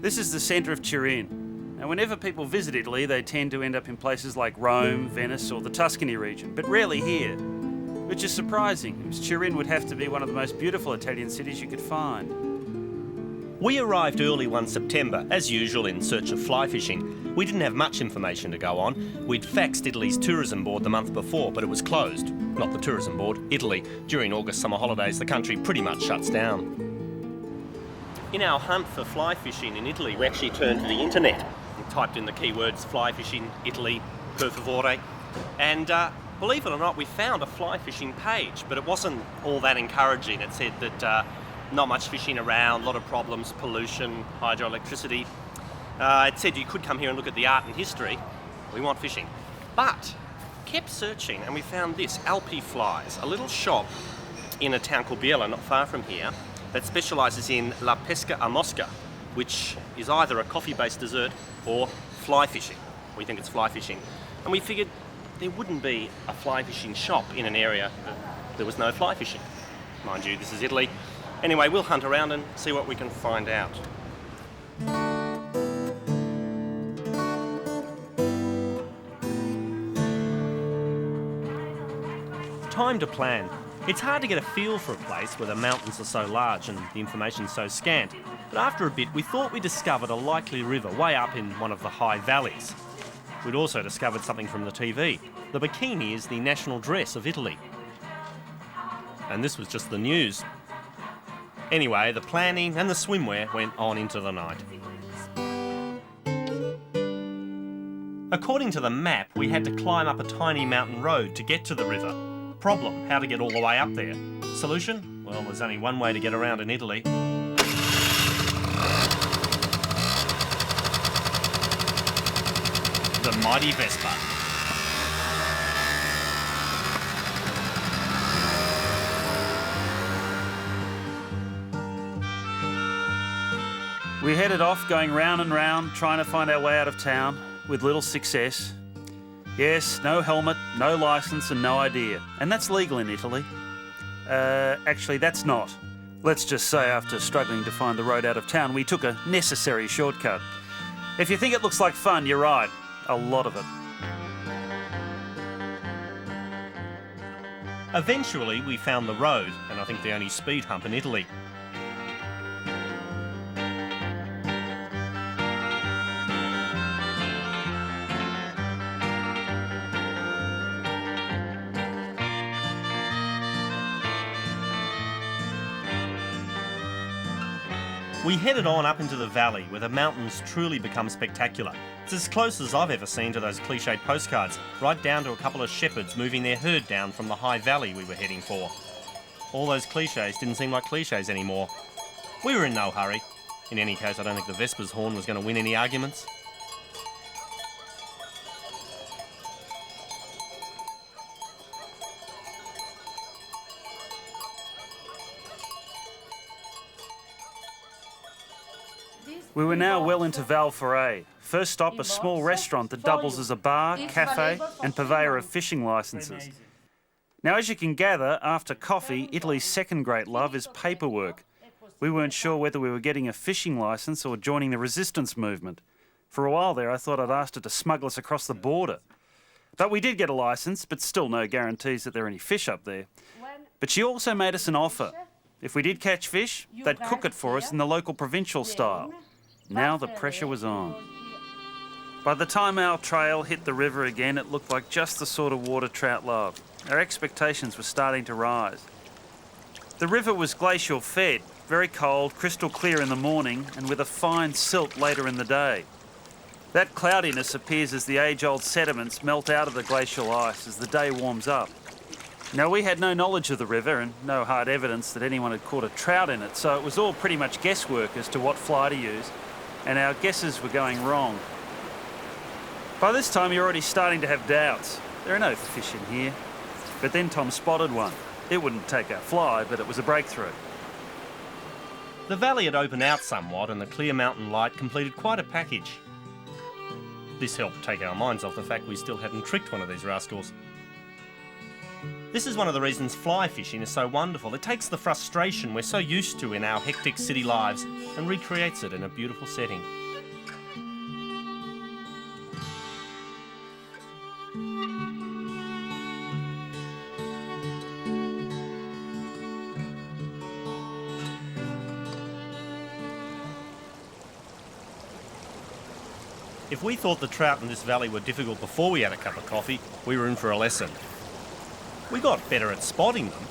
This is the centre of Turin. Now, whenever people visit Italy, they tend to end up in places like Rome, Venice or the Tuscany region, but rarely here, which is surprising, as Turin would have to be one of the most beautiful Italian cities you could find. We arrived early one September, as usual, in search of fly fishing. We didn't have much information to go on. We'd faxed Italy's tourism board the month before, but it was closed. Not the tourism board, Italy. During August summer holidays, the country pretty much shuts down. In our hunt for fly fishing in Italy, we actually turned to the internet and typed in the keywords fly fishing, Italy, per favore. And believe it or not, we found a fly fishing page, but it wasn't all that encouraging. It said that not much fishing around, a lot of problems, pollution, hydroelectricity. It said you could come here and look at the art and history. We want fishing. But kept searching and we found this, Alpi Flies, a little shop in a town called Biella, not far from here, that specialises in la pesca a mosca, which is either a coffee-based dessert or fly fishing. We think it's fly fishing. And we figured there wouldn't be a fly fishing shop in an area that there was no fly fishing. Mind you, this is Italy. Anyway, we'll hunt around and see what we can find out. Time to plan. It's hard to get a feel for a place where the mountains are so large and the information's so scant. But after a bit, we thought we discovered a likely river way up in one of the high valleys. We'd also discovered something from the TV. The bikini is the national dress of Italy. And this was just the news. Anyway, the planning and the swimwear went on into the night. According to the map, we had to climb up a tiny mountain road to get to the river. Problem, how to get all the way up there. Solution? Well, there's only one way to get around in Italy. The mighty Vespa. We headed off, going round and round, trying to find our way out of town, with little success. Yes, no helmet, no licence and no idea. And that's legal in Italy. Actually, that's not. Let's just say after struggling to find the road out of town, we took a necessary shortcut. If you think it looks like fun, you're right. A lot of it. Eventually, we found the road, and I think the only speed hump in Italy. We headed on up into the valley where the mountains truly become spectacular. It's as close as I've ever seen to those cliched postcards, right down to a couple of shepherds moving their herd down from the high valley we were heading for. All those cliches didn't seem like cliches anymore. We were in no hurry. In any case, I don't think the Vespa's horn was going to win any arguments. We were now well into Val Foret. First stop, a small restaurant that doubles as a bar, cafe and purveyor of fishing licences. Now, as you can gather, after coffee, Italy's second great love is paperwork. We weren't sure whether we were getting a fishing licence or joining the resistance movement. For a while there, I thought I'd asked her to smuggle us across the border. But we did get a licence, but still no guarantees that there are any fish up there. But she also made us an offer. If we did catch fish, they'd cook it for us in the local provincial style. Now the pressure was on. By the time our trail hit the river again, it looked like just the sort of water trout love. Our expectations were starting to rise. The river was glacial fed, very cold, crystal clear in the morning, and with a fine silt later in the day. That cloudiness appears as the age-old sediments melt out of the glacial ice as the day warms up. Now, we had no knowledge of the river and no hard evidence that anyone had caught a trout in it, so it was all pretty much guesswork as to what fly to use, and our guesses were going wrong. By this time, you're already starting to have doubts. There are no fish in here. But then Tom spotted one. It wouldn't take our fly, but it was a breakthrough. The valley had opened out somewhat and the clear mountain light completed quite a package. This helped take our minds off the fact we still hadn't tricked one of these rascals. This is one of the reasons fly fishing is so wonderful. It takes the frustration we're so used to in our hectic city lives and recreates it in a beautiful setting. If we thought the trout in this valley were difficult before we had a cup of coffee, we were in for a lesson. We got better at spotting them.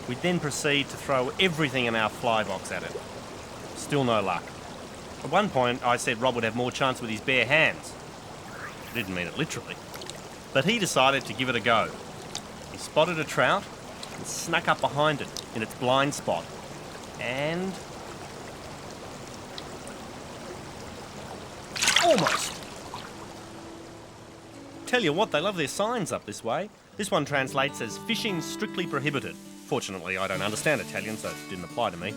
We'd then proceed to throw everything in our fly box at it. Still no luck. At one point I said Rob would have more chance with his bare hands. I didn't mean it literally. But he decided to give it a go. He spotted a trout and snuck up behind it in its blind spot. And... almost! Tell you what, they love their signs up this way. This one translates as fishing strictly prohibited. Fortunately, I don't understand Italian, so it didn't apply to me.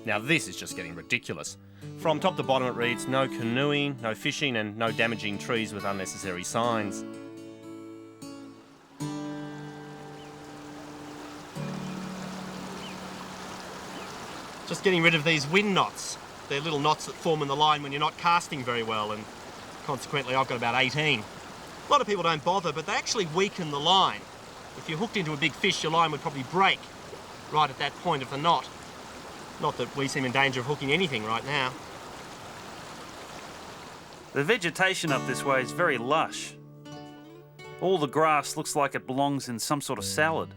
Now this is just getting ridiculous. From top to bottom it reads, no canoeing, no fishing and no damaging trees with unnecessary signs. Just getting rid of these wind knots. They're little knots that form in the line when you're not casting very well, and consequently I've got about 18. A lot of people don't bother, but they actually weaken the line. If you're hooked into a big fish, your line would probably break right at that point of the knot. Not that we seem in danger of hooking anything right now. The vegetation up this way is very lush. All the grass looks like it belongs in some sort of salad.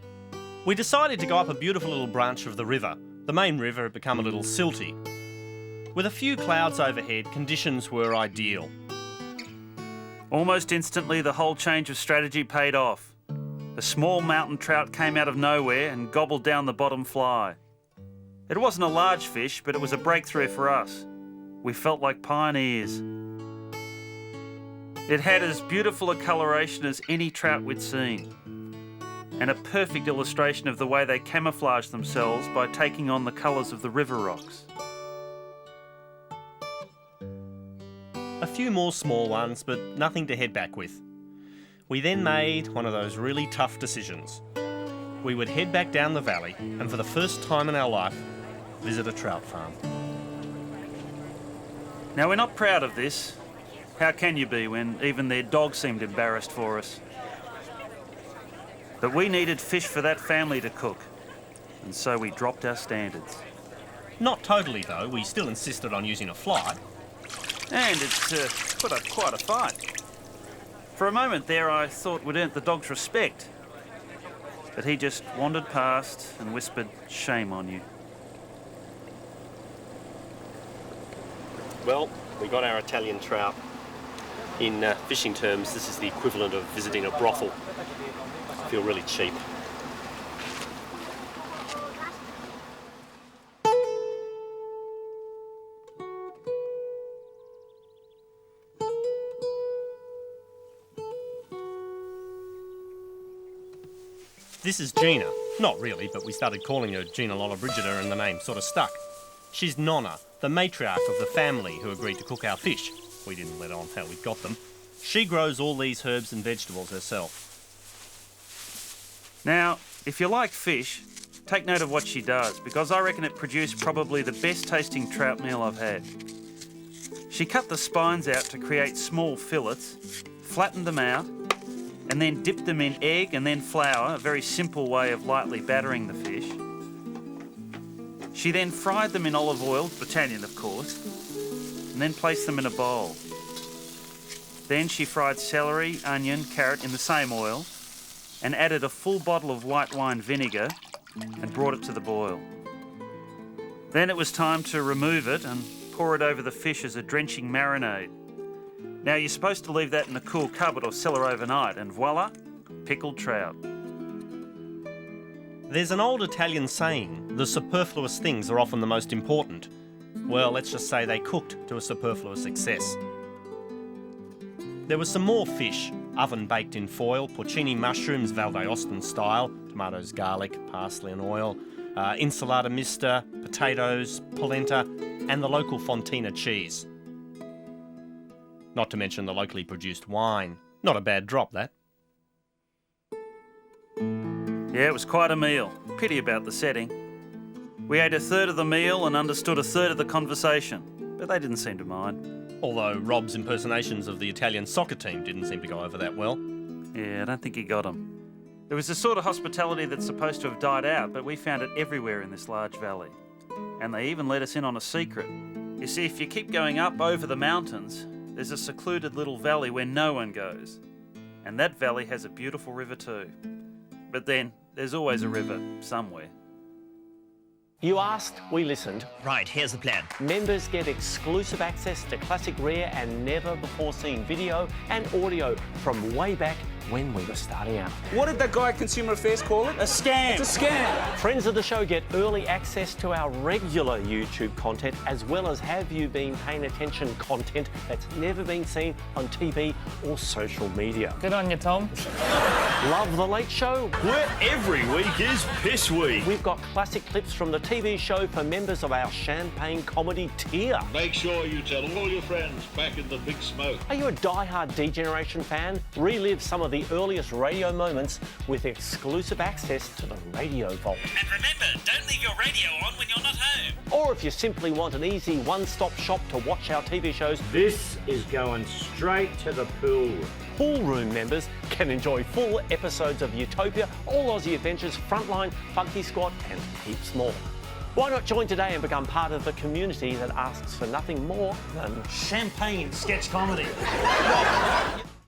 We decided to go up a beautiful little branch of the river. The main river had become a little silty. With a few clouds overhead, conditions were ideal. Almost instantly, the whole change of strategy paid off. A small mountain trout came out of nowhere and gobbled down the bottom fly. It wasn't a large fish, but it was a breakthrough for us. We felt like pioneers. It had as beautiful a coloration as any trout we'd seen, and a perfect illustration of the way they camouflage themselves by taking on the colours of the river rocks. A few more small ones, but nothing to head back with. We then made one of those really tough decisions. We would head back down the valley and for the first time in our life, visit a trout farm. Now, we're not proud of this. How can you be when even their dog seemed embarrassed for us? But we needed fish for that family to cook, and so we dropped our standards. Not totally though, we still insisted on using a fly. And it's put up quite a fight. For a moment there I thought we'd earned the dog's respect. But he just wandered past and whispered, "Shame on you." Well, we got our Italian trout. In fishing terms, this is the equivalent of visiting a brothel. I feel really cheap. This is Gina. Not really, but we started calling her Gina Lollobrigida and the name sort of stuck. She's Nonna, the matriarch of the family who agreed to cook our fish. We didn't let on how we got them. She grows all these herbs and vegetables herself. Now, if you like fish, take note of what she does, because I reckon it produced probably the best tasting trout meal I've had. She cut the spines out to create small fillets, flattened them out, and then dipped them in egg and then flour, a very simple way of lightly battering the fish. She then fried them in olive oil, Italian of course, and then placed them in a bowl. Then she fried celery, onion, carrot in the same oil and added a full bottle of white wine vinegar and brought it to the boil. Then it was time to remove it and pour it over the fish as a drenching marinade. Now you're supposed to leave that in a cool cupboard or cellar overnight and voila, pickled trout. There's an old Italian saying, the superfluous things are often the most important. Well, let's just say they cooked to a superfluous excess. There was some more fish, oven baked in foil, porcini mushrooms, Valdeostan style, tomatoes, garlic, parsley and oil, insalata mista, potatoes, polenta, and the local fontina cheese. Not to mention the locally produced wine. Not a bad drop, that. Yeah, it was quite a meal. Pity about the setting. We ate a third of the meal and understood a third of the conversation, but they didn't seem to mind. Although Rob's impersonations of the Italian soccer team didn't seem to go over that well. Yeah, I don't think he got them. There was the sort of hospitality that's supposed to have died out, but we found it everywhere in this large valley. And they even let us in on a secret. You see, if you keep going up over the mountains, there's a secluded little valley where no one goes. And that valley has a beautiful river too. But then, there's always a river somewhere. You asked, we listened. Right, here's the plan. Members get exclusive access to classic, rare and never before seen video and audio from way back when we were starting out. What did that guy at Consumer Affairs call it? A scam! It's a scam! Friends of the show get early access to our regular YouTube content, as well as Have You Been Paying Attention content that's never been seen on TV or social media. Good on you, Tom. Love The Late Show? Where every week is Piss Week. We've got classic clips from the TV show for members of our Champagne Comedy tier. Make sure you tell all your friends back in the big smoke. Are you a die-hard D-Generation fan? Relive some of the earliest radio moments with exclusive access to the Radio Vault. And remember, don't leave your radio on when you're not home. Or if you simply want an easy one-stop shop to watch our TV shows, This is going straight to the pool room. Pool Room members can enjoy full episodes of Utopia, All Aussie Adventures, Frontline, Funky Squad and heaps more. Why not join today and become part of the community that asks for nothing more than Champagne sketch comedy.